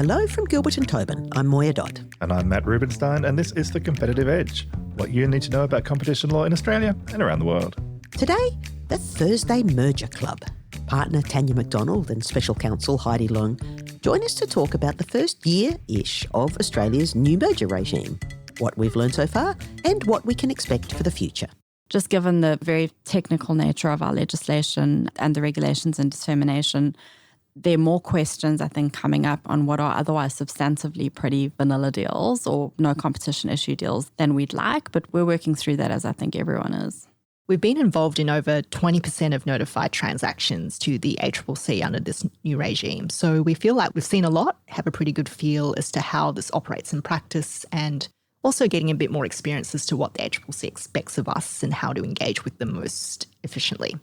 Hello from Gilbert and Tobin. I'm Moya Dodd. And I'm Matt Rubinstein, and this is The Competitive Edge, what you need to know about competition law in Australia and around the world. Today, the Thursday Merger Club. Partner Tanya Macdonald and Special Counsel Haidee Leung join us to talk about the first year-ish of Australia's new merger regime, what we've learned so far and what we can expect for the future. Just given the very technical nature of our legislation and the regulations and determination, there are more questions, I think, coming up on what are otherwise substantively pretty vanilla deals or no competition issue deals than we'd like, but we're working through that as I think everyone is. We've been involved in over 20% of notified transactions to the ACCC under this new regime. So we feel like we've seen a lot, have a pretty good feel as to how this operates in practice, and also getting a bit more experience as to what the ACCC expects of us and how to engage with them most efficiently.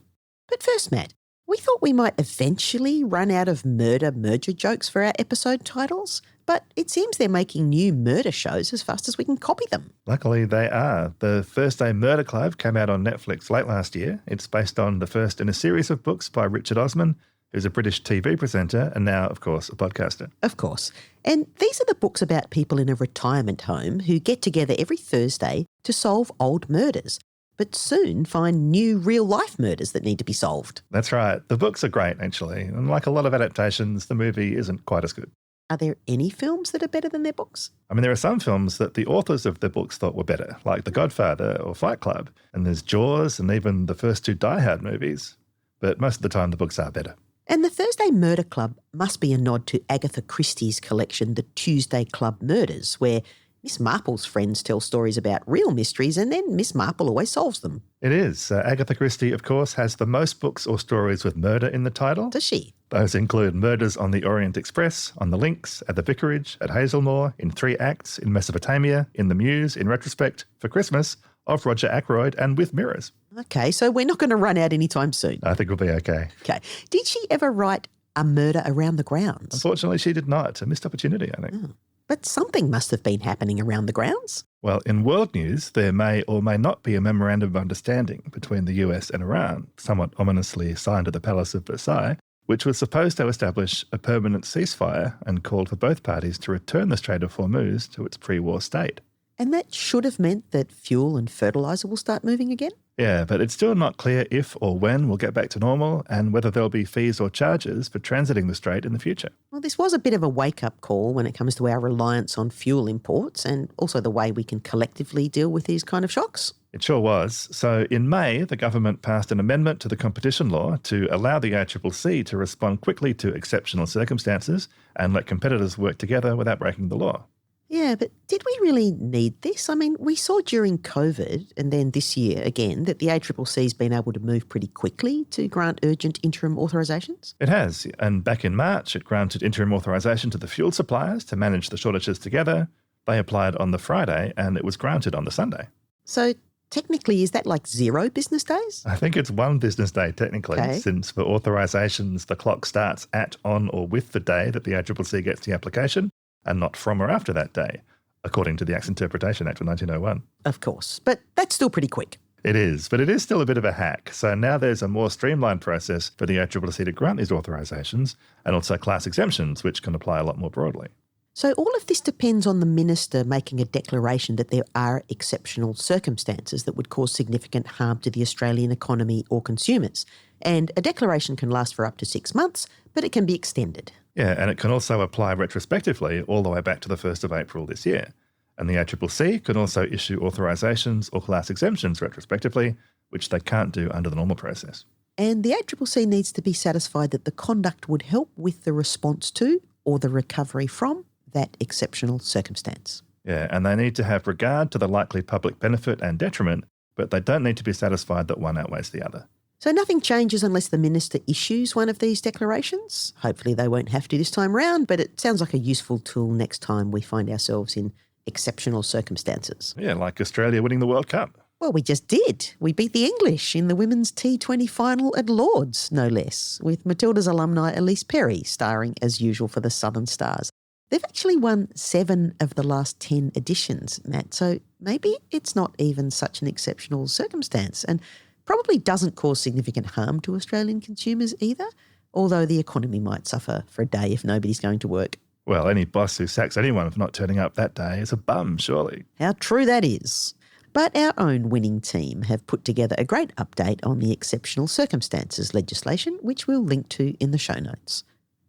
But first, Matt, we thought we might eventually run out of merger jokes for our episode titles, but it seems they're making new murder shows as fast as we can copy them. Luckily, they are. The Thursday Murder Club came out on Netflix late last year. It's based on the first in a series of books by Richard Osman, who's a British TV presenter and now, of course, a podcaster. Of course. And these are the books about people in a retirement home who get together every Thursday to solve old murders, but soon find new real-life murders that need to be solved. That's right. The books are great, actually. And like a lot of adaptations, the movie isn't quite as good. Are there any films that are better than their books? I mean, there are some films that the authors of the books thought were better, like The Godfather or Fight Club. And there's Jaws and even the first two Die Hard movies. But most of the time, the books are better. And the Thursday Murder Club must be a nod to Agatha Christie's collection, The Tuesday Club Murders, where Miss Marple's friends tell stories about real mysteries and then Miss Marple always solves them. It is. Agatha Christie, of course, has the most books or stories with murder in the title. Does she? Those include Murders on the Orient Express, on the Links, at the Vicarage, at Hazelmoor, in 3 acts, in Mesopotamia, in the Muse, in Retrospect, for Christmas, of Roger Ackroyd, and with mirrors. Okay, so we're not going to run out anytime soon. I think we'll be okay. Okay. Did she ever write A Murder Around the Grounds? Unfortunately, she did not. A missed opportunity, I think. Oh. But something must have been happening around the grounds. Well, in world news, there may or may not be a memorandum of understanding between the US and Iran, somewhat ominously signed at the Palace of Versailles, which was supposed to establish a permanent ceasefire and called for both parties to return the Strait of Hormuz to its pre-war state. And that should have meant that fuel and fertiliser will start moving again? Yeah, but it's still not clear if or when we'll get back to normal and whether there'll be fees or charges for transiting the strait in the future. Well, this was a bit of a wake-up call when it comes to our reliance on fuel imports and also the way we can collectively deal with these kind of shocks. It sure was. So in May, the government passed an amendment to the competition law to allow the ACCC to respond quickly to exceptional circumstances and let competitors work together without breaking the law. Yeah, but did we really need this? I mean, we saw during COVID and then this year again that the ACCC's been able to move pretty quickly to grant urgent interim authorisations. It has, and back in March it granted interim authorisation to the fuel suppliers to manage the shortages together. They applied on the Friday and it was granted on the Sunday. So technically, is that like 0 business days? I think it's 1 business day technically, Okay. Since for authorisations the clock starts at, on or with the day that the ACCC gets the application, and not from or after that day, according to the Acts Interpretation Act of 1901. Of course, but that's still pretty quick. It is, but it is still a bit of a hack. So now there's a more streamlined process for the ACCC to grant these authorisations, and also class exemptions, which can apply a lot more broadly. So all of this depends on the minister making a declaration that there are exceptional circumstances that would cause significant harm to the Australian economy or consumers. And a declaration can last for up to 6 months, but it can be extended. Yeah, and it can also apply retrospectively all the way back to the 1st of April this year. And the ACCC can also issue authorisations or class exemptions retrospectively, which they can't do under the normal process. And the ACCC needs to be satisfied that the conduct would help with the response to or the recovery from that exceptional circumstance. Yeah, and they need to have regard to the likely public benefit and detriment, but they don't need to be satisfied that one outweighs the other. So nothing changes unless the minister issues one of these declarations. Hopefully they won't have to this time round, but it sounds like a useful tool next time we find ourselves in exceptional circumstances. Yeah, like Australia winning the World Cup. Well, we just did. We beat the English in the women's T20 final at Lord's, no less, with Matilda's alumni Elise Perry starring as usual for the Southern Stars. They've actually won 7 of the last 10 editions, Matt, so maybe it's not even such an exceptional circumstance and probably doesn't cause significant harm to Australian consumers either, although the economy might suffer for a day if nobody's going to work. Well, any boss who sacks anyone for not turning up that day is a bum, surely. How true that is. But our own winning team have put together a great update on the exceptional circumstances legislation, which we'll link to in the show notes.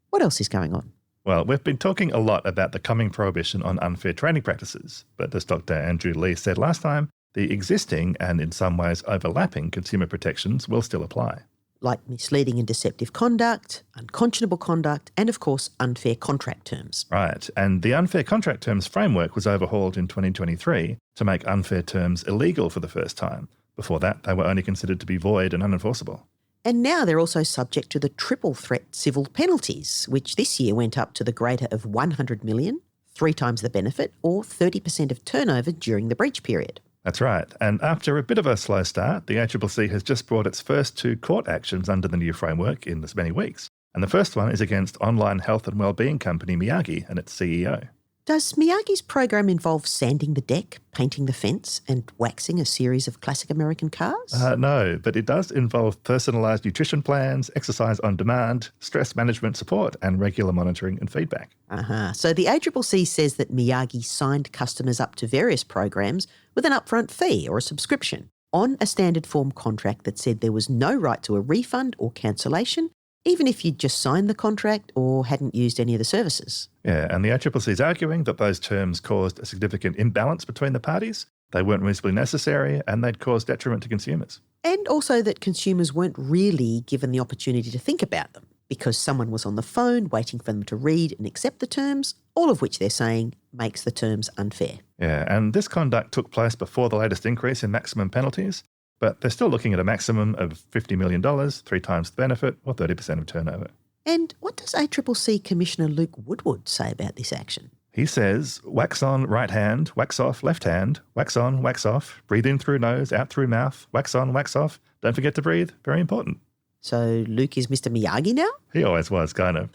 What else is going on? Well, we've been talking a lot about the coming prohibition on unfair trading practices, but as Dr. Andrew Lee said last time, the existing and in some ways overlapping consumer protections will still apply. Like misleading and deceptive conduct, unconscionable conduct, and of course, unfair contract terms. Right, and the unfair contract terms framework was overhauled in 2023 to make unfair terms illegal for the first time. Before that, they were only considered to be void and unenforceable. And now they're also subject to the triple threat civil penalties, which this year went up to the greater of 100 million, 3 times the benefit, or 30% of turnover during the breach period. That's right. And after a bit of a slow start, the ACCC has just brought its first 2 court actions under the new framework in this many weeks. And the first one is against online health and wellbeing company Miyagi and its CEO. Does Miyagi's program involve sanding the deck, painting the fence, and waxing a series of classic American cars? No, but it does involve personalised nutrition plans, exercise on demand, stress management support, and regular monitoring and feedback. So the ACCC says that Miyagi signed customers up to various programs with an upfront fee or a subscription on a standard form contract that said there was no right to a refund or cancellation, even if you'd just signed the contract or hadn't used any of the services. Yeah, and the ACCC is arguing that those terms caused a significant imbalance between the parties. They weren't reasonably necessary and they'd cause detriment to consumers. And also that consumers weren't really given the opportunity to think about them because someone was on the phone waiting for them to read and accept the terms, all of which they're saying makes the terms unfair. Yeah, and this conduct took place before the latest increase in maximum penalties, but they're still looking at a maximum of $50 million, 3 times the benefit, or 30% of turnover. And what does ACCC Commissioner Luke Woodward say about this action? He says, wax on right hand, wax off left hand, wax on, wax off, breathe in through nose, out through mouth, wax on, wax off, don't forget to breathe, very important. So Luke is Mr. Miyagi now? He always was, kind of.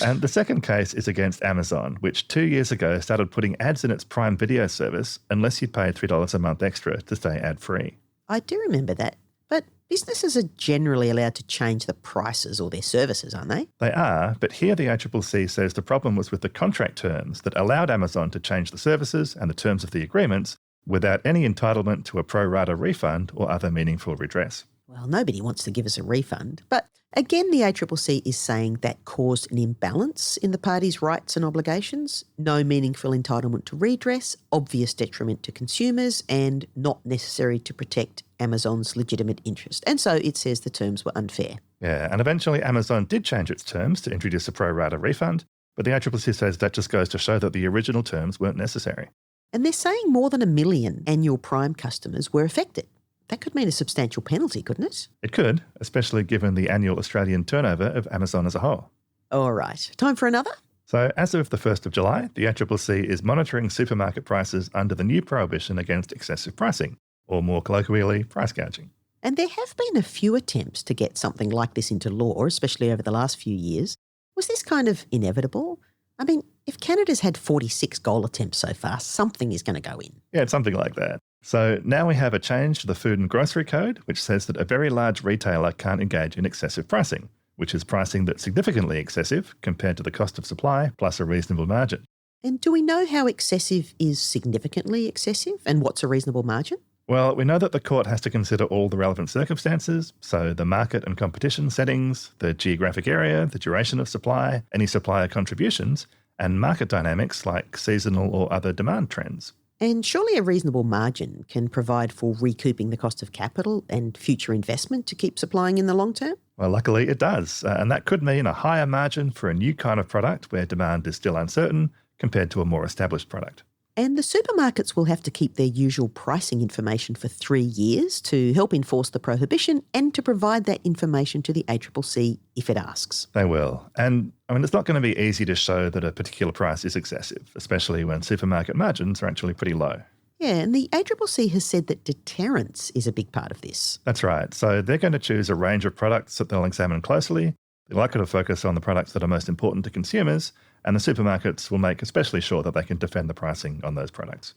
And the second case is against Amazon, which 2 years ago started putting ads in its Prime Video service unless you paid $3 a month extra to stay ad-free. I do remember that. But businesses are generally allowed to change the prices or their services, aren't they? They are, but here the ACCC says the problem was with the contract terms that allowed Amazon to change the services and the terms of the agreements without any entitlement to a pro rata refund or other meaningful redress. Well, nobody wants to give us a refund. But again, the ACCC is saying that caused an imbalance in the parties' rights and obligations, no meaningful entitlement to redress, obvious detriment to consumers, and not necessary to protect Amazon's legitimate interest. And so it says the terms were unfair. Yeah, and eventually Amazon did change its terms to introduce a pro rata refund, but the ACCC says that just goes to show that the original terms weren't necessary. And they're saying more than 1 million annual Prime customers were affected. That could mean a substantial penalty, couldn't it? It could, especially given the annual Australian turnover of Amazon as a whole. All right. Time for another? So as of the 1st of July, the ACCC is monitoring supermarket prices under the new prohibition against excessive pricing, or more colloquially, price gouging. And there have been a few attempts to get something like this into law, especially over the last few years. Was this kind of inevitable? I mean, if Canada's had 46 goal attempts so far, something is going to go in. Yeah, it's something like that. So now we have a change to the Food and Grocery Code, which says that a very large retailer can't engage in excessive pricing, which is pricing that's significantly excessive compared to the cost of supply plus a reasonable margin. And do we know how excessive is significantly excessive and what's a reasonable margin? Well, we know that the court has to consider all the relevant circumstances, so the market and competition settings, the geographic area, the duration of supply, any supplier contributions, and market dynamics like seasonal or other demand trends. And surely a reasonable margin can provide for recouping the cost of capital and future investment to keep supplying in the long term? Well, luckily it does, and that could mean a higher margin for a new kind of product where demand is still uncertain compared to a more established product. And the supermarkets will have to keep their usual pricing information for 3 years to help enforce the prohibition and to provide that information to the ACCC if it asks. They will. And it's not going to be easy to show that a particular price is excessive, especially when supermarket margins are actually pretty low. Yeah, and the ACCC has said that deterrence is a big part of this. That's right. So they're going to choose a range of products that they'll examine closely. They're likely to focus on the products that are most important to consumers, and the supermarkets will make especially sure that they can defend the pricing on those products.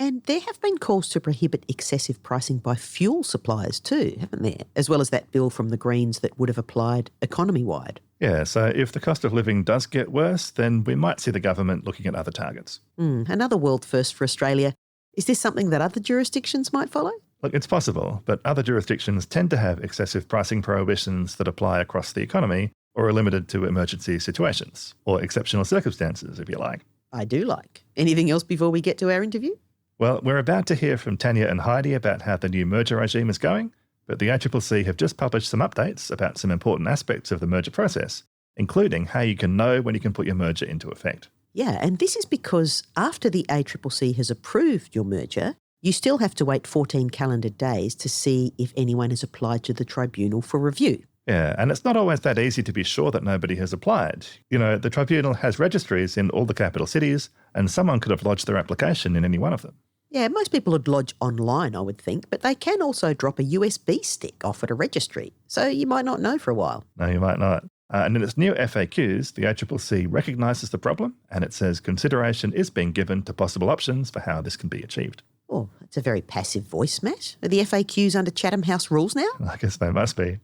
And there have been calls to prohibit excessive pricing by fuel suppliers too, haven't there? As well as that bill from the Greens that would have applied economy-wide. Yeah, so if the cost of living does get worse, then we might see the government looking at other targets. Another world first for Australia. Is this something that other jurisdictions might follow? Look, it's possible, but other jurisdictions tend to have excessive pricing prohibitions that apply across the economy or are limited to emergency situations, or exceptional circumstances, if you like. I do like. Anything else before we get to our interview? Well, we're about to hear from Tanya and Haidee about how the new merger regime is going, but the ACCC have just published some updates about some important aspects of the merger process, including how you can know when you can put your merger into effect. Yeah, and this is because after the ACCC has approved your merger, you still have to wait 14 calendar days to see if anyone has applied to the tribunal for review. Yeah, and it's not always that easy to be sure that nobody has applied. You know, the tribunal has registries in all the capital cities, and someone could have lodged their application in any one of them. Yeah, most people would lodge online, I would think, but they can also drop a USB stick off at a registry, so you might not know for a while. No, you might not. And in its new FAQs, the ACCC recognises the problem, and it says consideration is being given to possible options for how this can be achieved. Oh, it's a very passive voice, Matt. Are the FAQs under Chatham House rules now? I guess they must be.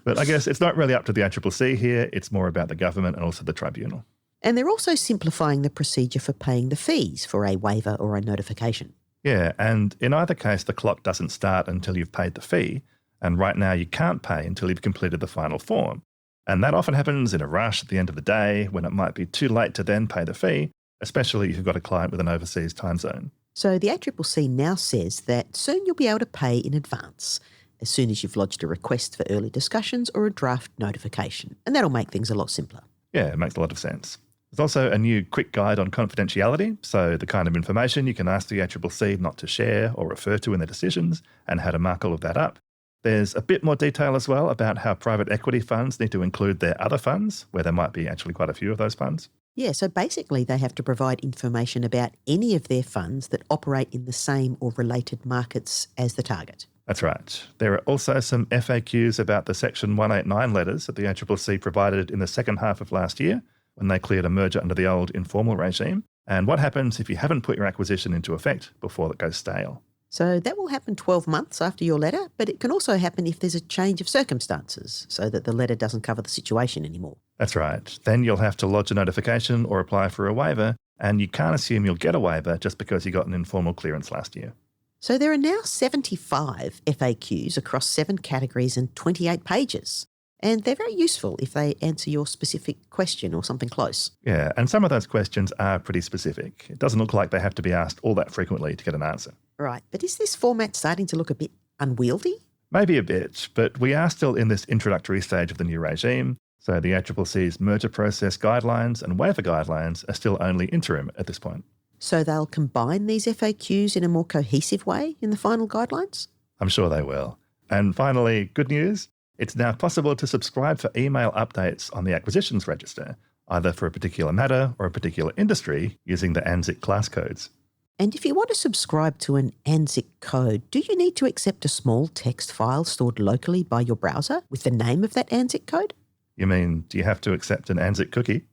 But I guess it's not really up to the ACCC here. It's more about the government and also the tribunal. And they're also simplifying the procedure for paying the fees for a waiver or a notification. Yeah, and in either case, the clock doesn't start until you've paid the fee. And right now, you can't pay until you've completed the final form. And that often happens in a rush at the end of the day when it might be too late to then pay the fee, especially if you've got a client with an overseas time zone. So the ACCC now says that soon you'll be able to pay in advance, as soon as you've lodged a request for early discussions or a draft notification. And that'll make things a lot simpler. Yeah, it makes a lot of sense. There's also a new quick guide on confidentiality, so the kind of information you can ask the ACCC not to share or refer to in their decisions and how to mark all of that up. There's a bit more detail as well about how private equity funds need to include their other funds, where there might be actually quite a few of those funds. Yeah, so basically they have to provide information about any of their funds that operate in the same or related markets as the target. That's right. There are also some FAQs about the Section 189 letters that the ACCC provided in the second half of last year when they cleared a merger under the old informal regime, and what happens if you haven't put your acquisition into effect before it goes stale. So that will happen 12 months after your letter, but it can also happen if there's a change of circumstances so that the letter doesn't cover the situation anymore. That's right. Then you'll have to lodge a notification or apply for a waiver, and you can't assume you'll get a waiver just because you got an informal clearance last year. So there are now 75 FAQs across 7 categories and 28 pages. And they're very useful if they answer your specific question or something close. Yeah, and some of those questions are pretty specific. It doesn't look like they have to be asked all that frequently to get an answer. Right, but is this format starting to look a bit unwieldy? Maybe a bit, but we are still in this introductory stage of the new regime, so the ACCC's merger process guidelines and waiver guidelines are still only interim at this point. So they'll combine these FAQs in a more cohesive way in the final guidelines? I'm sure they will. And finally, good news. It's now possible to subscribe for email updates on the acquisitions register, either for a particular matter or a particular industry, using the ANZAC class codes. And if you want to subscribe to an ANZAC code, do you need to accept a small text file stored locally by your browser with the name of that ANZAC code? You mean, do you have to accept an ANZAC cookie?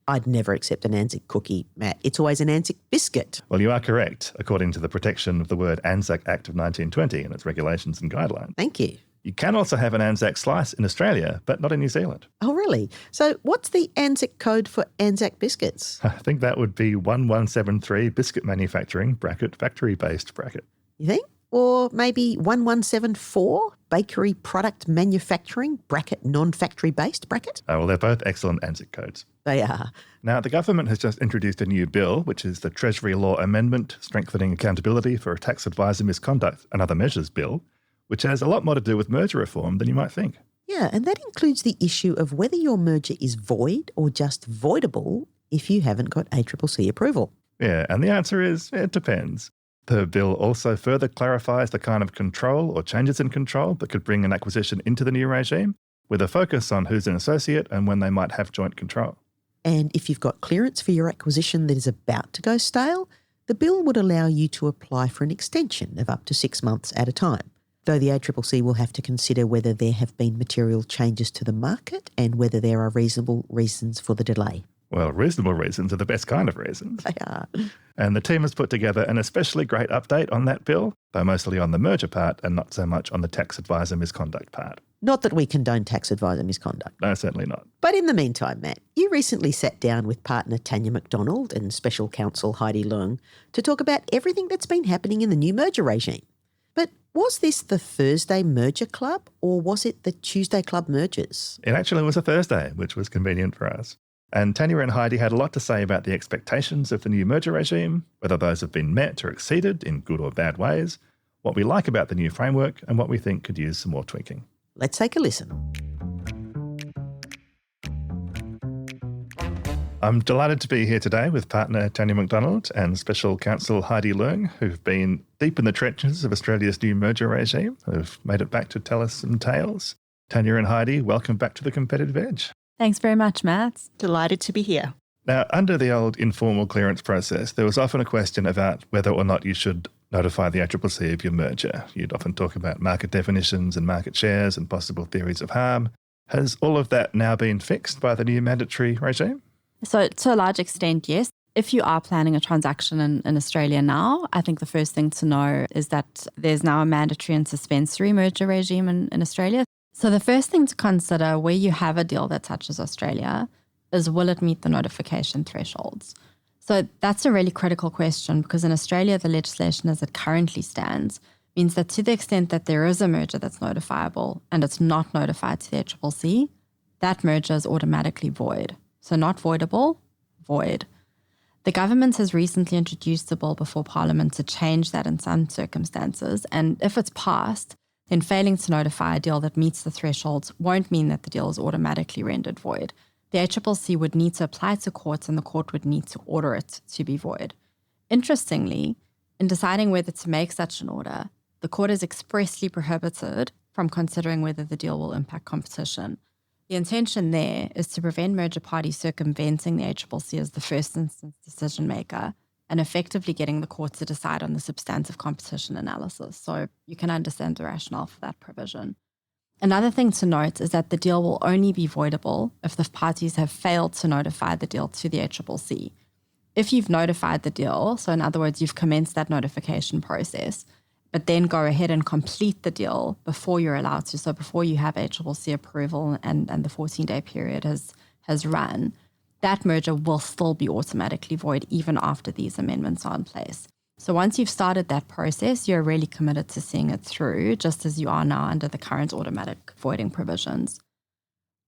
I'd never accept an ANZAC cookie, Matt. It's always an ANZAC biscuit. Well, you are correct, according to the protection of the word Anzac Act of 1920 and its regulations and guidelines. Thank you. You can also have an Anzac slice in Australia, but not in New Zealand. Oh, really? So what's the ANZAC code for Anzac biscuits? I think that would be 1173 biscuit manufacturing factory-based bracket. You think? Or maybe 1174 bakery product manufacturing non-factory based bracket? Oh, well, they're both excellent Anzac codes. They are. Now, the government has just introduced a new bill, which is the Treasury Law Amendment Strengthening Accountability for Tax Advisor Misconduct and Other Measures Bill, which has a lot more to do with merger reform than you might think. Yeah, and that includes the issue of whether your merger is void or just voidable if you haven't got ACCC approval. Yeah, and the answer is, it depends. The bill also further clarifies the kind of control or changes in control that could bring an acquisition into the new regime, with a focus on who's an associate and when they might have joint control. And if you've got clearance for your acquisition that is about to go stale, the bill would allow you to apply for an extension of up to 6 months at a time, though the ACCC will have to consider whether there have been material changes to the market and whether there are reasonable reasons for the delay. Well, reasonable reasons are the best kind of reasons. They are. And the team has put together an especially great update on that bill, though mostly on the merger part and not so much on the tax advisor misconduct part. Not that we condone tax advisor misconduct. No, certainly not. But in the meantime, Matt, you recently sat down with partner Tanya Macdonald and special counsel Haidee Leung to talk about everything that's been happening in the new merger regime. But was this the Thursday merger club or was it the Tuesday club mergers? It actually was a Thursday, which was convenient for us. And Tanya and Haidee had a lot to say about the expectations of the new merger regime, whether those have been met or exceeded in good or bad ways, what we like about the new framework, and what we think could use some more tweaking. Let's take a listen. I'm delighted to be here today with partner Tanya Macdonald and special counsel Haidee Leung, who've been deep in the trenches of Australia's new merger regime, who've made it back to tell us some tales. Tanya and Haidee, welcome back to The Competitive Edge. Thanks very much, Matt. Delighted to be here. Now, under the old informal clearance process, there was often a question about whether or not you should notify the ACCC of your merger. You'd often talk about market definitions and market shares and possible theories of harm. Has all of that now been fixed by the new mandatory regime? So to a large extent, yes. If you are planning a transaction in Australia now, I think the first thing to know is that there's now a mandatory and suspensory merger regime in Australia. So the first thing to consider where you have a deal that touches Australia is, will it meet the notification thresholds? So that's a really critical question because in Australia, the legislation as it currently stands means that to the extent that there is a merger that's notifiable and it's not notified to the ACCC, that merger is automatically void. So not voidable, void. The government has recently introduced a bill before Parliament to change that in some circumstances, and if it's passed, then failing to notify a deal that meets the thresholds won't mean that the deal is automatically rendered void. The ACCC would need to apply to courts and the court would need to order it to be void. Interestingly, in deciding whether to make such an order, the court is expressly prohibited from considering whether the deal will impact competition. The intention there is to prevent merger parties circumventing the ACCC as the first instance decision maker and effectively getting the court to decide on the substantive competition analysis. So you can understand the rationale for that provision. Another thing to note is that the deal will only be voidable if the parties have failed to notify the deal to the ACCC. If you've notified the deal, so in other words, you've commenced that notification process, but then go ahead and complete the deal before you're allowed to, so before you have ACCC approval and the 14-day period has run, that merger will still be automatically void even after these amendments are in place. So once you've started that process, you're really committed to seeing it through, just as you are now under the current automatic voiding provisions.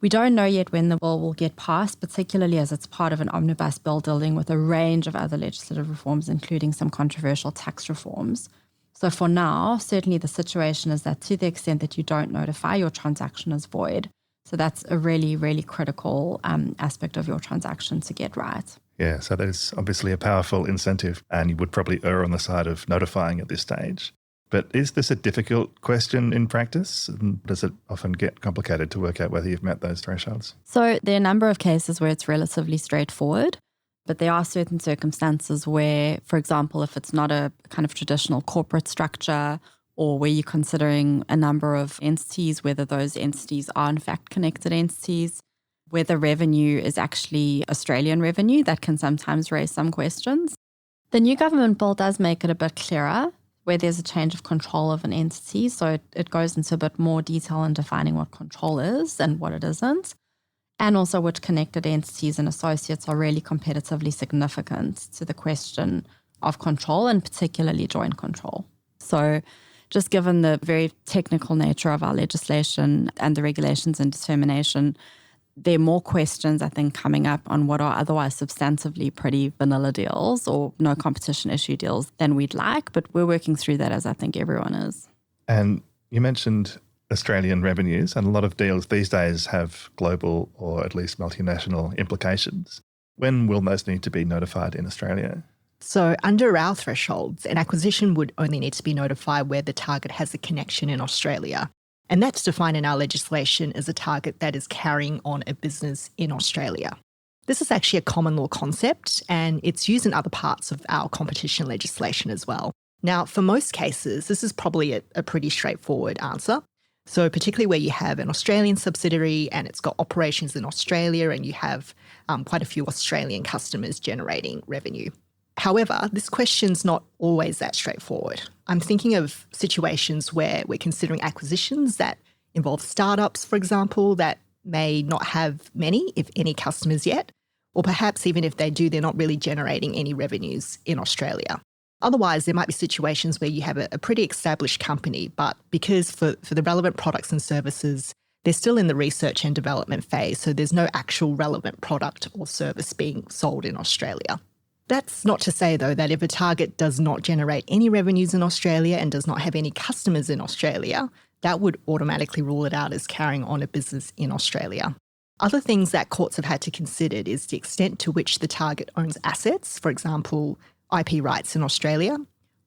We don't know yet when the bill will get passed, particularly as it's part of an omnibus bill dealing with a range of other legislative reforms, including some controversial tax reforms. So for now, certainly the situation is that to the extent that you don't notify, your transaction is void. So that's a really, really critical aspect of your transaction to get right. Yeah, so there's obviously a powerful incentive, and you would probably err on the side of notifying at this stage. But is this a difficult question in practice? And does it often get complicated to work out whether you've met those thresholds? So there are a number of cases where it's relatively straightforward, but there are certain circumstances where, for example, if it's not a kind of traditional corporate structure or where you're considering a number of entities, whether those entities are in fact connected entities, whether revenue is actually Australian revenue, that can sometimes raise some questions. The new government bill does make it a bit clearer where there's a change of control of an entity. So it goes into a bit more detail in defining what control is and what it isn't, and also which connected entities and associates are really competitively significant to the question of control, and particularly joint control. So just given the very technical nature of our legislation and the regulations and determination, there are more questions, I think, coming up on what are otherwise substantively pretty vanilla deals or no competition issue deals than we'd like, but we're working through that as I think everyone is. And you mentioned Australian revenues, and a lot of deals these days have global or at least multinational implications. When will those need to be notified in Australia? So under our thresholds, an acquisition would only need to be notified where the target has a connection in Australia. And that's defined in our legislation as a target that is carrying on a business in Australia. This is actually a common law concept, and it's used in other parts of our competition legislation as well. Now, for most cases, this is probably a pretty straightforward answer. So particularly where you have an Australian subsidiary and it's got operations in Australia and you have quite a few Australian customers generating revenue. However, this question's not always that straightforward. I'm thinking of situations where we're considering acquisitions that involve startups, for example, that may not have many, if any, customers yet, or perhaps even if they do, they're not really generating any revenues in Australia. Otherwise, there might be situations where you have a pretty established company, but because for the relevant products and services, they're still in the research and development phase, so there's no actual relevant product or service being sold in Australia. That's not to say, though, that if a target does not generate any revenues in Australia and does not have any customers in Australia, that would automatically rule it out as carrying on a business in Australia. Other things that courts have had to consider is the extent to which the target owns assets, for example, IP rights in Australia,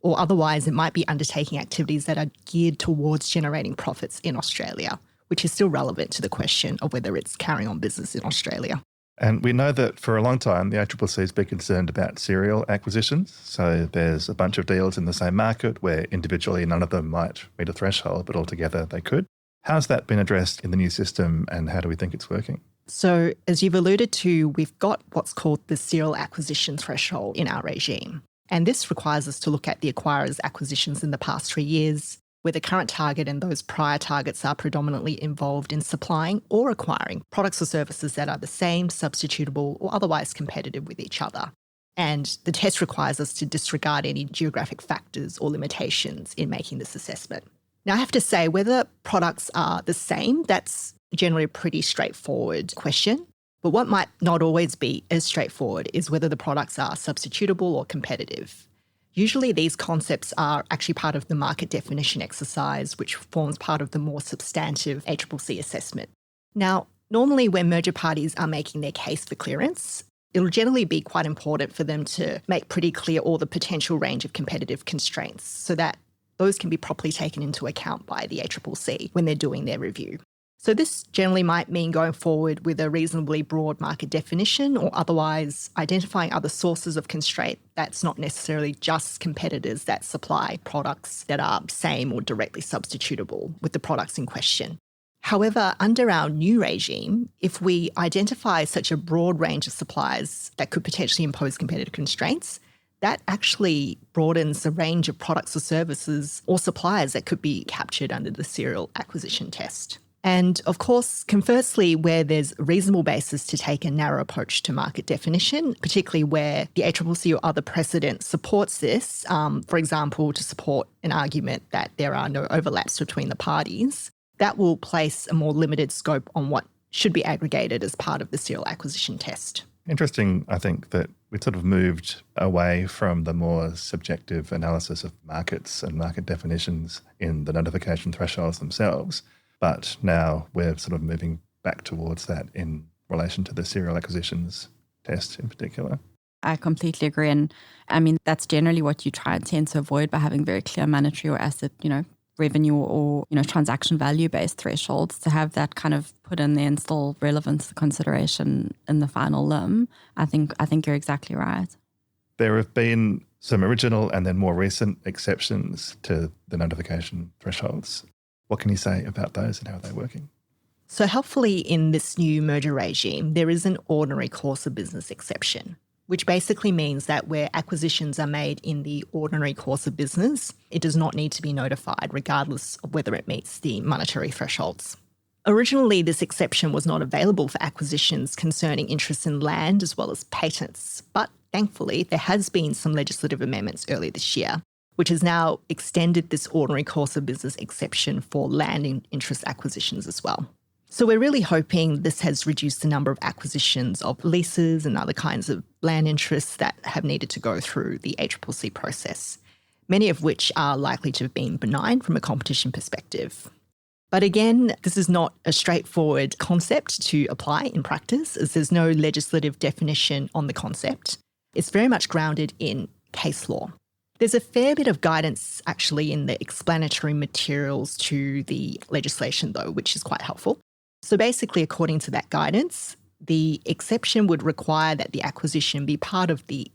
or otherwise it might be undertaking activities that are geared towards generating profits in Australia, which is still relevant to the question of whether it's carrying on business in Australia. And we know that for a long time, the ACCC has been concerned about serial acquisitions. So there's a bunch of deals in the same market where individually none of them might meet a threshold, but altogether they could. How's that been addressed in the new system and how do we think it's working? So as you've alluded to, we've got what's called the serial acquisition threshold in our regime. And this requires us to look at the acquirer's acquisitions in the past 3 years, where the current target and those prior targets are predominantly involved in supplying or acquiring products or services that are the same, substitutable, or otherwise competitive with each other. And the test requires us to disregard any geographic factors or limitations in making this assessment. Now, I have to say, whether products are the same, that's generally a pretty straightforward question. But what might not always be as straightforward is whether the products are substitutable or competitive. Usually these concepts are actually part of the market definition exercise, which forms part of the more substantive ACCC assessment. Now, normally when merger parties are making their case for clearance, it'll generally be quite important for them to make pretty clear all the potential range of competitive constraints so that those can be properly taken into account by the ACCC when they're doing their review. So this generally might mean going forward with a reasonably broad market definition or otherwise identifying other sources of constraint that's not necessarily just competitors that supply products that are same or directly substitutable with the products in question. However, under our new regime, if we identify such a broad range of suppliers that could potentially impose competitive constraints, that actually broadens the range of products or services or suppliers that could be captured under the serial acquisition test. And of course, conversely, where there's a reasonable basis to take a narrow approach to market definition, particularly where the ACCC or other precedent supports this, for example, to support an argument that there are no overlaps between the parties, that will place a more limited scope on what should be aggregated as part of the serial acquisition test. Interesting, I think, that we've sort of moved away from the more subjective analysis of markets and market definitions in the notification thresholds themselves. But now we're sort of moving back towards that in relation to the serial acquisitions test in particular. I completely agree. And I mean, that's generally what you try and tend to avoid by having very clear monetary or asset, revenue or, transaction value-based thresholds, to have that kind of put in there and still relevant to consideration in the final limb. I think you're exactly right. There have been some original and then more recent exceptions to the notification thresholds. What can you say about those and how are they working? So helpfully in this new merger regime, there is an ordinary course of business exception, which basically means that where acquisitions are made in the ordinary course of business, it does not need to be notified regardless of whether it meets the monetary thresholds. Originally, this exception was not available for acquisitions concerning interests in land as well as patents, but thankfully there has been some legislative amendments earlier this year, which has now extended this ordinary course of business exception for land interest acquisitions as well. So we're really hoping this has reduced the number of acquisitions of leases and other kinds of land interests that have needed to go through the ACCC process, many of which are likely to have been benign from a competition perspective. But again, this is not a straightforward concept to apply in practice, as there's no legislative definition on the concept. It's very much grounded in case law. There's a fair bit of guidance actually in the explanatory materials to the legislation though, which is quite helpful. So basically, according to that guidance, the exception would require that the acquisition be part of the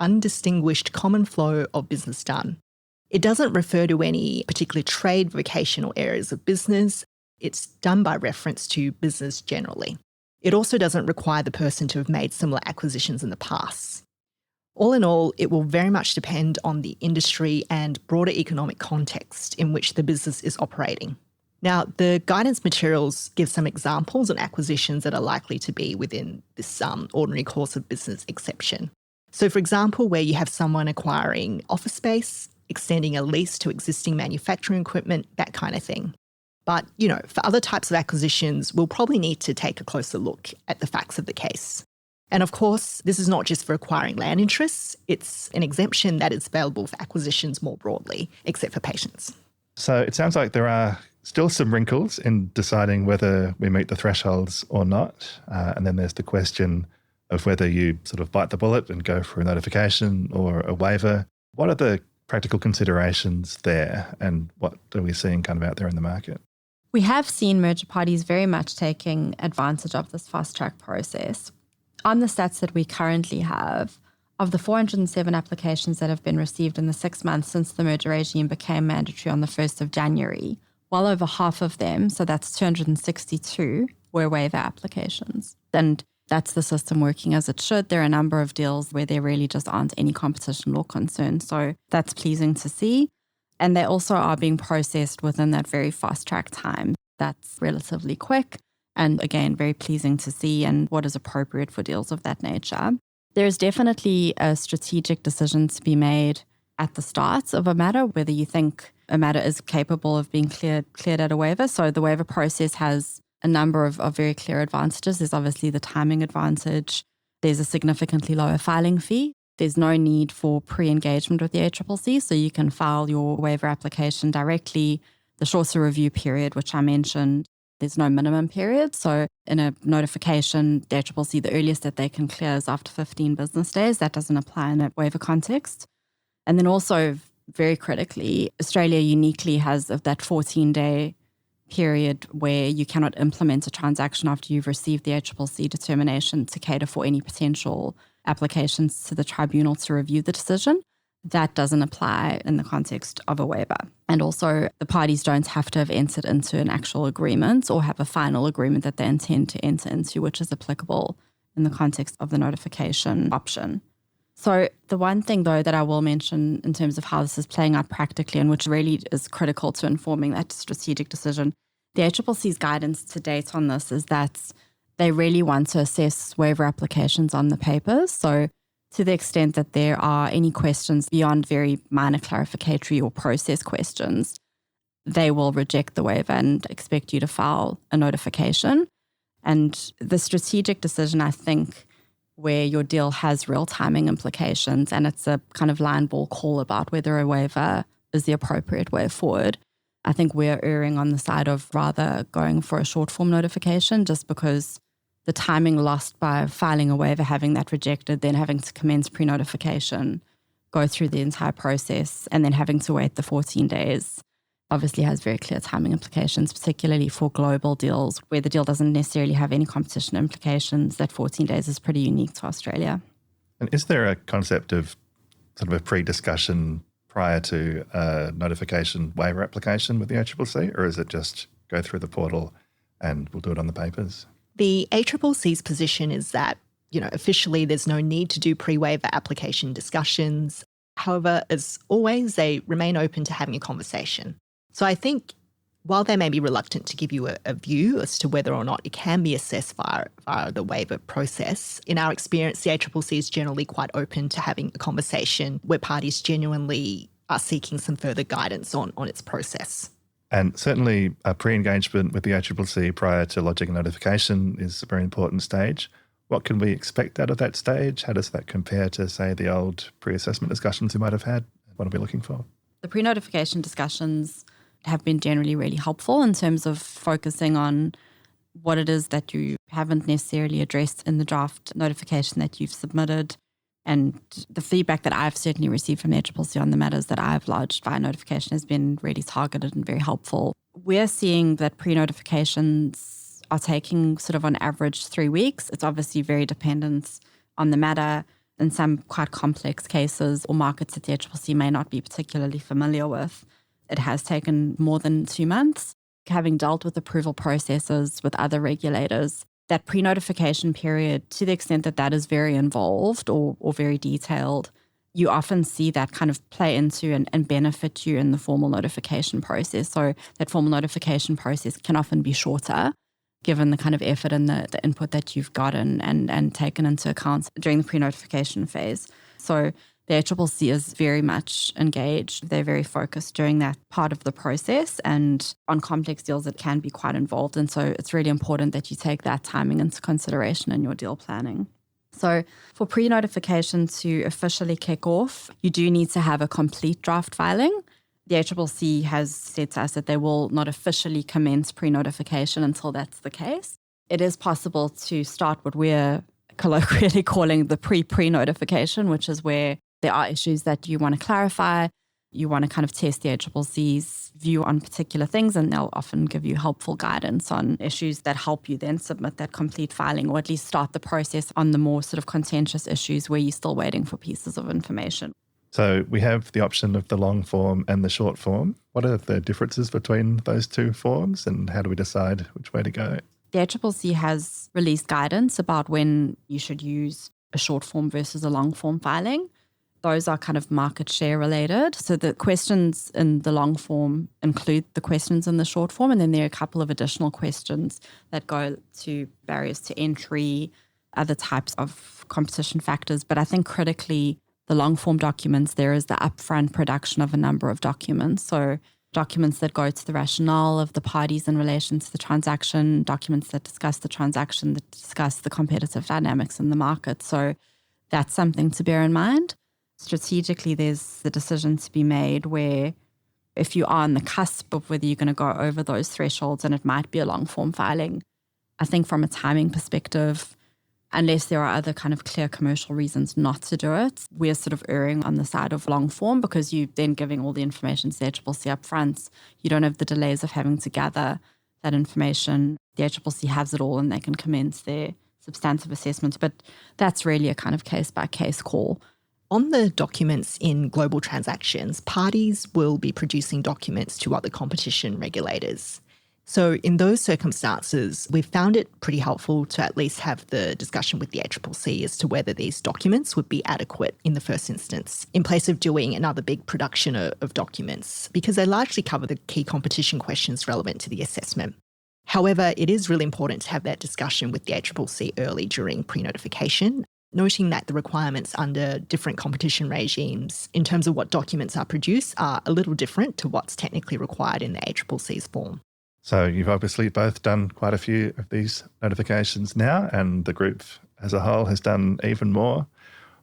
undistinguished common flow of business done, It doesn't refer to any particular trade, vocation, or areas of business. It's done by reference to business generally. It also doesn't require the person to have made similar acquisitions in the past. All in all, it will very much depend on the industry and broader economic context in which the business is operating. Now, the guidance materials give some examples on acquisitions that are likely to be within this ordinary course of business exception. So, for example, where you have someone acquiring office space, extending a lease to existing manufacturing equipment, that kind of thing. But, for other types of acquisitions, we'll probably need to take a closer look at the facts of the case. And of course, this is not just for acquiring land interests. It's an exemption that is available for acquisitions more broadly, except for patients. So it sounds like there are still some wrinkles in deciding whether we meet the thresholds or not. And then there's the question of whether you sort of bite the bullet and go for a notification or a waiver. What are the practical considerations there, and what are we seeing kind of out there in the market? We have seen merger parties very much taking advantage of this fast-track process. On the stats that we currently have, of the 407 applications that have been received in the 6 months since the merger regime became mandatory on the 1st of January, well over half of them, so that's 262, were waiver applications. And that's the system working as it should. There are a number of deals where there really just aren't any competition law concerns, so that's pleasing to see. And they also are being processed within that very fast-track time. That's relatively quick and, again, very pleasing to see and what is appropriate for deals of that nature. There is definitely a strategic decision to be made at the start of a matter, whether you think a matter is capable of being cleared at a waiver. So the waiver process has a number of very clear advantages. There's obviously the timing advantage. There's a significantly lower filing fee. There's no need for pre-engagement with the ACCC, so you can file your waiver application directly. The shorter review period, which I mentioned, there's no minimum period. So in a notification, the ACCC, the earliest that they can clear is after 15 business days. That doesn't apply in a waiver context. And then also, very critically, Australia uniquely has that 14-day period where you cannot implement a transaction after you've received the ACCC determination to cater for any potential applications to the tribunal to review the decision. That doesn't apply in the context of a waiver. And also, the parties don't have to have entered into an actual agreement or have a final agreement that they intend to enter into, which is applicable in the context of the notification option. So the one thing, though, that I will mention in terms of how this is playing out practically and which really is critical to informing that strategic decision, the ACCC's guidance to date on this is that they really want to assess waiver applications on the papers. So to the extent that there are any questions beyond very minor clarificatory or process questions, they will reject the waiver and expect you to file a notification. And the strategic decision, I think, where your deal has real timing implications and it's a kind of line ball call about whether a waiver is the appropriate way forward, I think we're erring on the side of rather going for a short form notification, just because the timing lost by filing a waiver, having that rejected, then having to commence pre-notification, go through the entire process, and then having to wait the 14 days obviously has very clear timing implications, particularly for global deals where the deal doesn't necessarily have any competition implications. That 14 days is pretty unique to Australia. And is there a concept of sort of a pre-discussion prior to a notification waiver application with the ACCC, or is it just go through the portal and we'll do it on the papers? The ACCC's position is that, officially there's no need to do pre-waiver application discussions. However, as always, they remain open to having a conversation. So I think while they may be reluctant to give you a view as to whether or not it can be assessed via the waiver process, in our experience, the ACCC is generally quite open to having a conversation where parties genuinely are seeking some further guidance on its process. And certainly a pre-engagement with the ACCC prior to lodging a notification is a very important stage. What can we expect out of that stage? How does that compare to, say, the old pre-assessment discussions we might have had? What are we looking for? The pre-notification discussions have been generally really helpful in terms of focusing on what it is that you haven't necessarily addressed in the draft notification that you've submitted. And the feedback that I've certainly received from the ACCC on the matters that I've lodged via notification has been really targeted and very helpful. We're seeing that pre-notifications are taking sort of on average 3 weeks. It's obviously very dependent on the matter. in some quite complex cases or markets that the ACCC may not be particularly familiar with, it has taken more than 2 months. Having dealt with approval processes with other regulators, that pre-notification period, to the extent that that is very involved or very detailed, you often see that kind of play into and benefit you in the formal notification process. So that formal notification process can often be shorter, given the kind of effort and the input that you've gotten and taken into account during the pre-notification phase. So the ACCC is very much engaged. They're very focused during that part of the process, and on complex deals it can be quite involved. And so it's really important that you take that timing into consideration in your deal planning. So for pre-notification to officially kick off, you do need to have a complete draft filing. The ACCC has said to us that they will not officially commence pre-notification until that's the case. It is possible to start what we're colloquially calling the pre-notification, which is where there are issues that you want to clarify. You want to kind of test the ACCC's view on particular things, and they'll often give you helpful guidance on issues that help you then submit that complete filing, or at least start the process on the more sort of contentious issues where you're still waiting for pieces of information. So we have the option of the long form and the short form. What are the differences between those two forms, and how do we decide which way to go? The ACCC has released guidance about when you should use a short form versus a long form filing. Those are kind of market share related. So the questions in the long form include the questions in the short form, and then there are a couple of additional questions that go to barriers to entry, other types of competition factors. But I think critically, the long form documents, there is the upfront production of a number of documents. So documents that go to the rationale of the parties in relation to the transaction, documents that discuss the transaction, that discuss the competitive dynamics in the market. So that's something to bear in mind. Strategically, there's the decision to be made where if you are on the cusp of whether you're going to go over those thresholds, and it might be a long form filing, I think from a timing perspective, unless there are other kind of clear commercial reasons not to do it, we're sort of erring on the side of long form, because you're then giving all the information to the ACCC up front. You don't have the delays of having to gather that information. The ACCC has it all and they can commence their substantive assessment. But that's really a kind of case-by-case call. On the documents in global transactions, parties will be producing documents to other competition regulators. So in those circumstances, we've found it pretty helpful to at least have the discussion with the ACCC as to whether these documents would be adequate in the first instance, in place of doing another big production of documents, because they largely cover the key competition questions relevant to the assessment. However, it is really important to have that discussion with the ACCC early during pre-notification, noting that the requirements under different competition regimes in terms of what documents are produced are a little different to what's technically required in the ACCC's form. So you've obviously both done quite a few of these notifications now, and the group as a whole has done even more.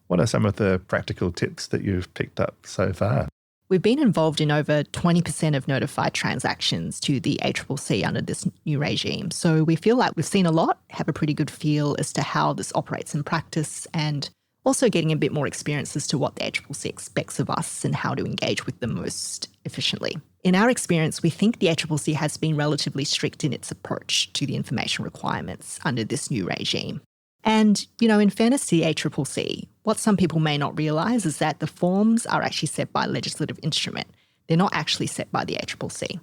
What are some of the practical tips that you've picked up so far? We've been involved in over 20% of notified transactions to the ACCC under this new regime. So we feel like we've seen a lot, have a pretty good feel as to how this operates in practice, and also getting a bit more experience as to what the ACCC expects of us and how to engage with them most efficiently. In our experience, we think the ACCC has been relatively strict in its approach to the information requirements under this new regime. And, in fairness to the ACCC, what some people may not realise is that the forms are actually set by a legislative instrument. They're not actually set by the ACCC.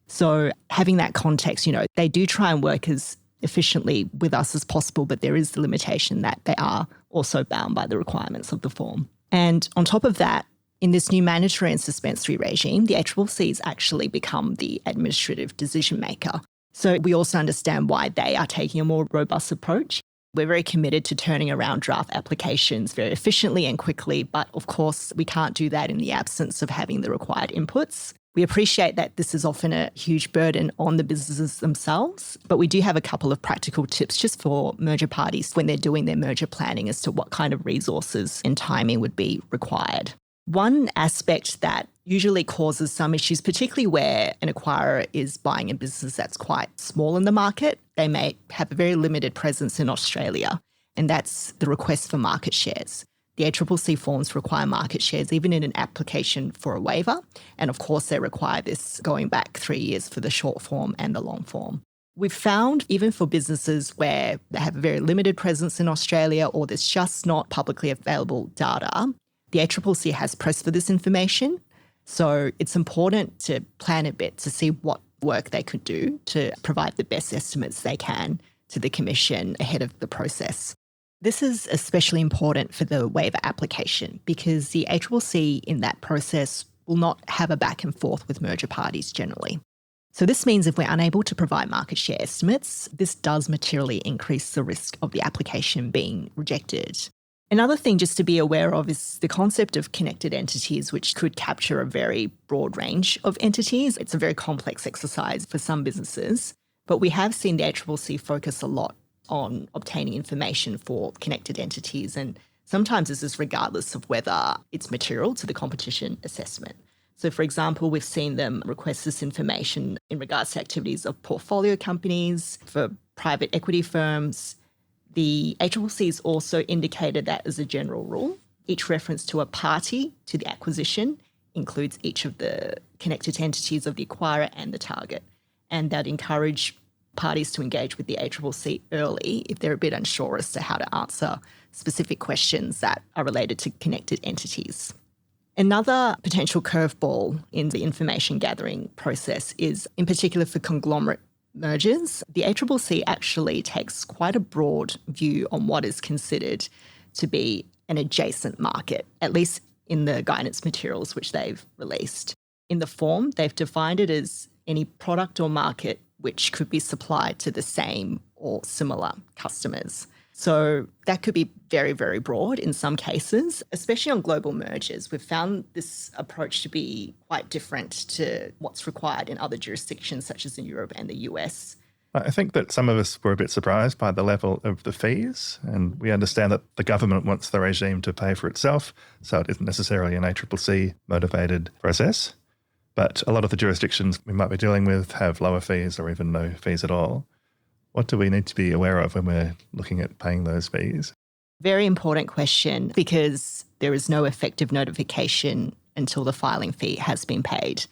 So having that context, they do try and work as efficiently with us as possible, but there is the limitation that they are also bound by the requirements of the form. And on top of that, in this new mandatory and suspensory regime, the ACCC has actually become the administrative decision maker. So we also understand why they are taking a more robust approach. We're very committed to turning around draft applications very efficiently and quickly, but of course we can't do that in the absence of having the required inputs. We appreciate that this is often a huge burden on the businesses themselves, but we do have a couple of practical tips just for merger parties when they're doing their merger planning as to what kind of resources and timing would be required. One aspect that usually causes some issues, particularly where an acquirer is buying a business that's quite small in the market, they may have a very limited presence in Australia, and that's the request for market shares. The ACCC forms require market shares even in an application for a waiver, and of course they require this going back 3 years for the short form and the long form. We've found even for businesses where they have a very limited presence in Australia or there's just not publicly available data, the ACCC has pressed for this information. So it's important to plan a bit to see what work they could do to provide the best estimates they can to the Commission ahead of the process. This is especially important for the waiver application because the ACCC in that process will not have a back and forth with merger parties generally. So this means if we're unable to provide market share estimates, this does materially increase the risk of the application being rejected. Another thing just to be aware of is the concept of connected entities, which could capture a very broad range of entities. It's a very complex exercise for some businesses, but we have seen the ACCC focus a lot on obtaining information for connected entities, and sometimes this is regardless of whether it's material to the competition assessment. So, for example, we've seen them request this information in regards to activities of portfolio companies, for private equity firms. The ACCC has also indicated that as a general rule, each reference to a party to the acquisition includes each of the connected entities of the acquirer and the target, and that encourage parties to engage with the ACCC early if they're a bit unsure as to how to answer specific questions that are related to connected entities. Another potential curveball in the information gathering process is, in particular for conglomerate mergers, the ACCC actually takes quite a broad view on what is considered to be an adjacent market, at least in the guidance materials which they've released. In the form, they've defined it as any product or market which could be supplied to the same or similar customers. So that could be very, very broad in some cases, especially on global mergers. We've found this approach to be quite different to what's required in other jurisdictions such as in Europe and the US. I think that some of us were a bit surprised by the level of the fees, and we understand that the government wants the regime to pay for itself, so it isn't necessarily an ACCC-motivated process. But a lot of the jurisdictions we might be dealing with have lower fees or even no fees at all. What do we need to be aware of when we're looking at paying those fees? Very important question, because there is no effective notification until the filing fee has been paid.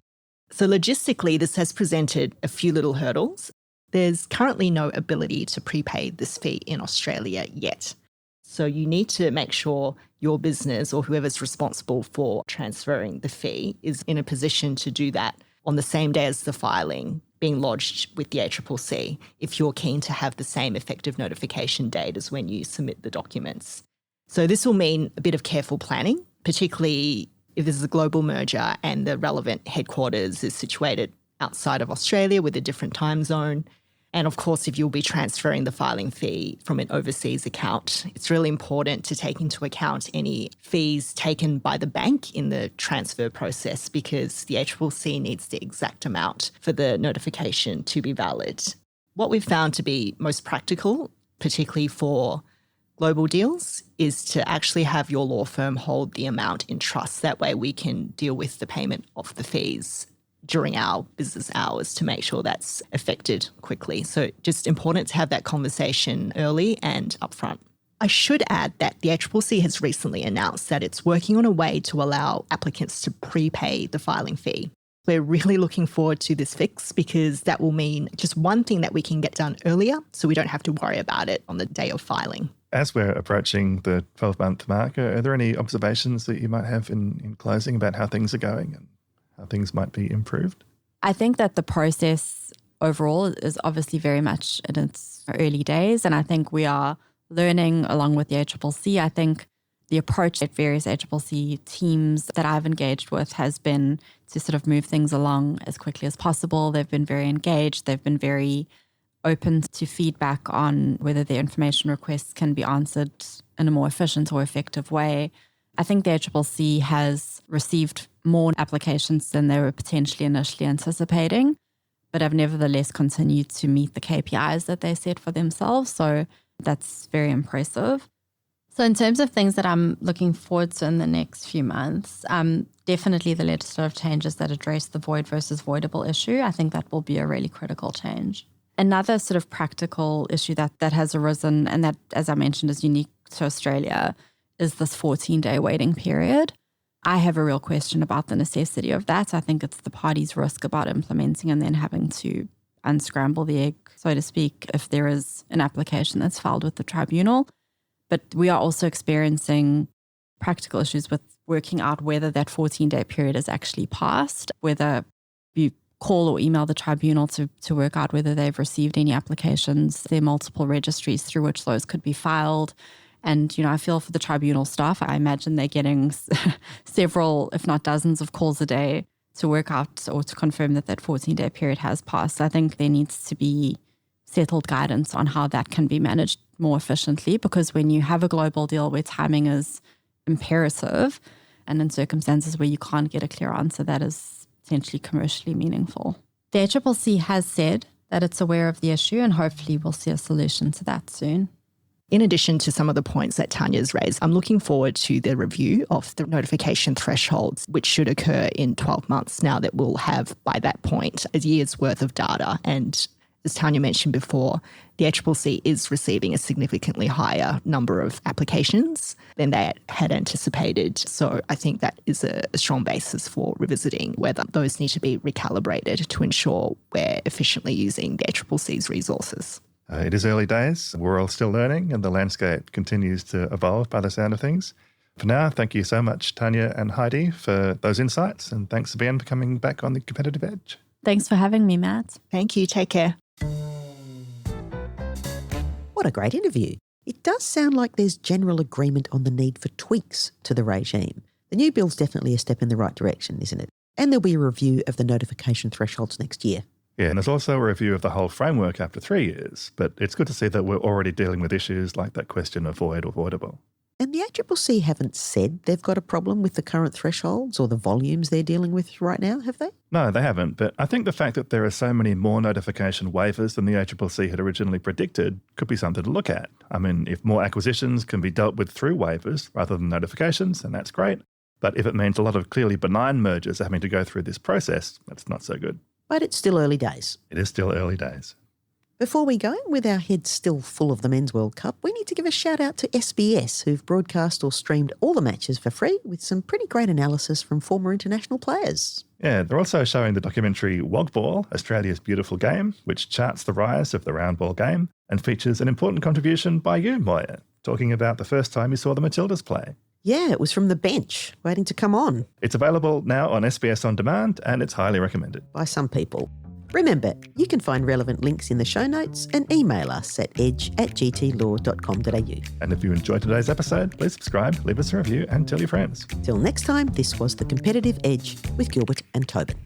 So logistically, this has presented a few little hurdles. There's currently no ability to prepay this fee in Australia yet. So you need to make sure your business or whoever's responsible for transferring the fee is in a position to do that on the same day as the filing being lodged with the ACCC if you're keen to have the same effective notification date as when you submit the documents. So this will mean a bit of careful planning, particularly if this is a global merger and the relevant headquarters is situated outside of Australia with a different time zone. And of course, if you'll be transferring the filing fee from an overseas account, it's really important to take into account any fees taken by the bank in the transfer process, because the ACCC needs the exact amount for the notification to be valid. What we've found to be most practical, particularly for global deals, is to actually have your law firm hold the amount in trust. That way we can deal with the payment of the fees during our business hours to make sure that's effected quickly. So just important to have that conversation early and upfront. I should add that the ACCC has recently announced that it's working on a way to allow applicants to prepay the filing fee. We're really looking forward to this fix, because that will mean just one thing that we can get done earlier so we don't have to worry about it on the day of filing. As we're approaching the 12-month mark, are there any observations that you might have in closing about how things are going and how things might be improved? I think that the process overall is obviously very much in its early days, and I think we are learning along with the ACCC. I think the approach that various ACCC teams that I've engaged with has been to sort of move things along as quickly as possible. They've been very engaged. They've been very open to feedback on whether their information requests can be answered in a more efficient or effective way. I think the ACCC has received more applications than they were potentially initially anticipating, but have nevertheless continued to meet the KPIs that they set for themselves. So that's very impressive. So in terms of things that I'm looking forward to in the next few months, definitely the legislative changes that address the void versus voidable issue. I think that will be a really critical change. Another sort of practical issue that has arisen, and that, as I mentioned, is unique to Australia, is this 14-day waiting period. I have a real question about the necessity of that. I think it's the party's risk about implementing and then having to unscramble the egg, so to speak, if there is an application that's filed with the tribunal. But we are also experiencing practical issues with working out whether that 14-day period is actually passed, whether you call or email the tribunal to work out whether they've received any applications. There are multiple registries through which those could be filed. And, I feel for the tribunal staff, I imagine they're getting several, if not dozens of calls a day to work out or to confirm that 14-day period has passed. I think there needs to be settled guidance on how that can be managed more efficiently, because when you have a global deal where timing is imperative and in circumstances where you can't get a clear answer, that is potentially commercially meaningful. The ACCC has said that it's aware of the issue and hopefully we'll see a solution to that soon. In addition to some of the points that Tanya's raised, I'm looking forward to the review of the notification thresholds, which should occur in 12 months now that we'll have, by that point, a year's worth of data. And as Tanya mentioned before, the ACCC is receiving a significantly higher number of applications than they had anticipated. So I think that is a strong basis for revisiting whether those need to be recalibrated to ensure we're efficiently using the ACCC's resources. It is early days. We're all still learning and the landscape continues to evolve by the sound of things. For now, thank you so much, Tanya and Haidee, for those insights. And thanks again for coming back on The Competitive Edge. Thanks for having me, Matt. Thank you. Take care. What a great interview. It does sound like there's general agreement on the need for tweaks to the regime. The new bill's definitely a step in the right direction, isn't it? And there'll be a review of the notification thresholds next year. Yeah, and there's also a review of the whole framework after 3 years. But it's good to see that we're already dealing with issues like that question of void or voidable. And the ACCC haven't said they've got a problem with the current thresholds or the volumes they're dealing with right now, have they? No, they haven't. But I think the fact that there are so many more notification waivers than the ACCC had originally predicted could be something to look at. I mean, if more acquisitions can be dealt with through waivers rather than notifications, then that's great. But if it means a lot of clearly benign mergers are having to go through this process, that's not so good. But it's still early days. It is still early days. Before we go, with our heads still full of the Men's World Cup, we need to give a shout out to SBS, who've broadcast or streamed all the matches for free with some pretty great analysis from former international players. Yeah, they're also showing the documentary Wogball, Australia's Beautiful Game, which charts the rise of the round ball game and features an important contribution by you, Moya, talking about the first time you saw the Matildas play. Yeah, it was from the bench, waiting to come on. It's available now on SBS On Demand and it's highly recommended. By some people. Remember, you can find relevant links in the show notes and email us at edge@gtlaw.com.au. And if you enjoyed today's episode, please subscribe, leave us a review and tell your friends. Till next time, this was The Competitive Edge with Gilbert and Tobin.